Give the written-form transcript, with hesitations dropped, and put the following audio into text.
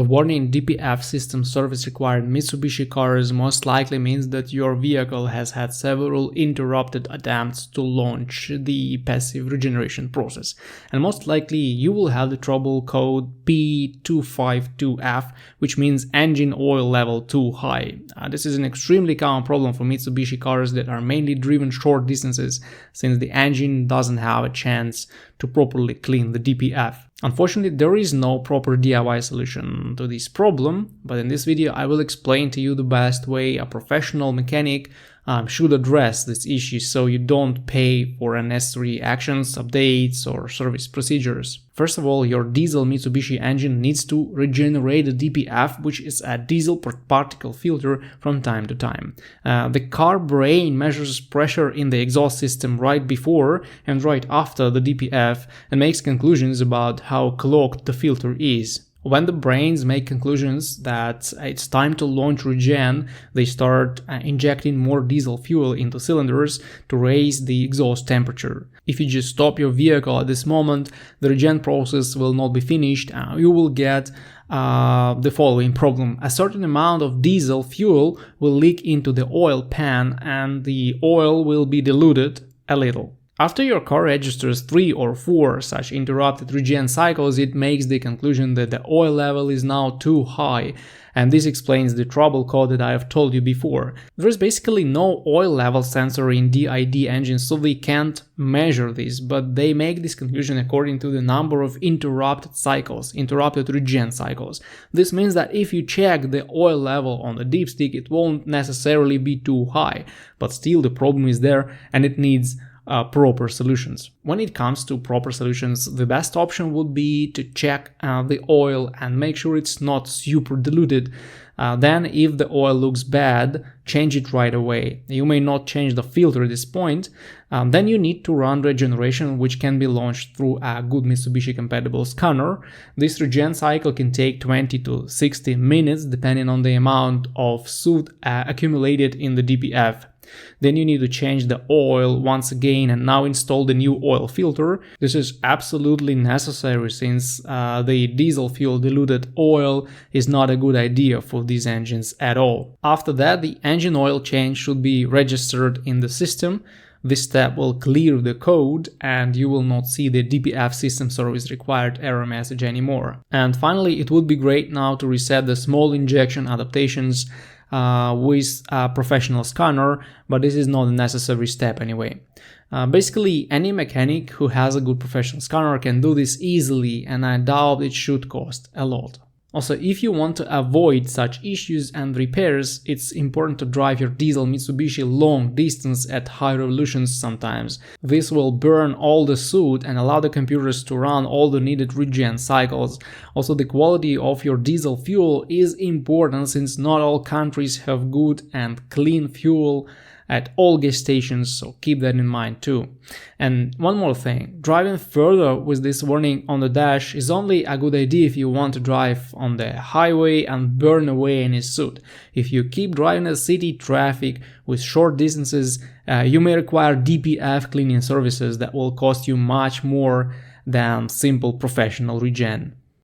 The warning DPF System Service Required Mitsubishi cars most likely means that your vehicle has had several interrupted attempts to launch the passive regeneration process, and most likely you will have the trouble code P252F, which means engine oil level too high. This is an extremely common problem for Mitsubishi cars that are mainly driven short distances, since the engine doesn't have a chance to properly clean the DPF. Unfortunately, there is no proper DIY solution to this problem, but in this video I will explain to you the best way a professional mechanic should address this issue, so you don't pay for unnecessary actions, updates, or service procedures. First of all, your diesel Mitsubishi engine needs to regenerate the DPF, which is a diesel particle filter, from time to time. The car brain measures pressure in the exhaust system right before and right after the DPF and makes conclusions about how clogged the filter is. When the brains make conclusions that it's time to launch regen, they start injecting more diesel fuel into cylinders to raise the exhaust temperature. If you just stop your vehicle at this moment, the regen process will not be finished. You will get the following problem. A certain amount of diesel fuel will leak into the oil pan and the oil will be diluted a little. After your car registers 3 or 4 such interrupted regen cycles, it makes the conclusion that the oil level is now too high, and this explains the trouble code that I have told you before. There is basically no oil level sensor in DID engines, so they can't measure this, but they make this conclusion according to the number of interrupted regen cycles. This means that if you check the oil level on the dipstick, it won't necessarily be too high, but still the problem is there and it needs proper solutions. When it comes to proper solutions, the best option would be to check the oil and make sure it's not super diluted. Then if the oil looks bad, change it right away. You may not change the filter at this point. Then you need to run regeneration, which can be launched through a good Mitsubishi compatible scanner. This regen cycle can take 20 to 60 minutes depending on the amount of soot accumulated in the DPF. Then you need to change the oil once again and now install the new oil filter. This is absolutely necessary since the diesel fuel diluted oil is not a good idea for these engines at all. After that, the engine oil change should be registered in the system. This step will clear the code and you will not see the DPF System Service Required error message anymore. And finally, it would be great now to reset the small injection adaptations with a professional scanner, but this is not a necessary step anyway. Basically, any mechanic who has a good professional scanner can do this easily, and I doubt it should cost a lot. Also, if you want to avoid such issues and repairs, it's important to drive your diesel Mitsubishi long distance at high revolutions sometimes. This will burn all the soot and allow the computers to run all the needed regen cycles. Also, the quality of your diesel fuel is important since not all countries have good and clean fuel at all gas stations, so keep that in mind too. And one more thing, driving further with this warning on the dash is only a good idea if you want to drive on the highway and burn away any soot. If you keep driving in city traffic with short distances, you may require DPF cleaning services that will cost you much more than simple professional regen.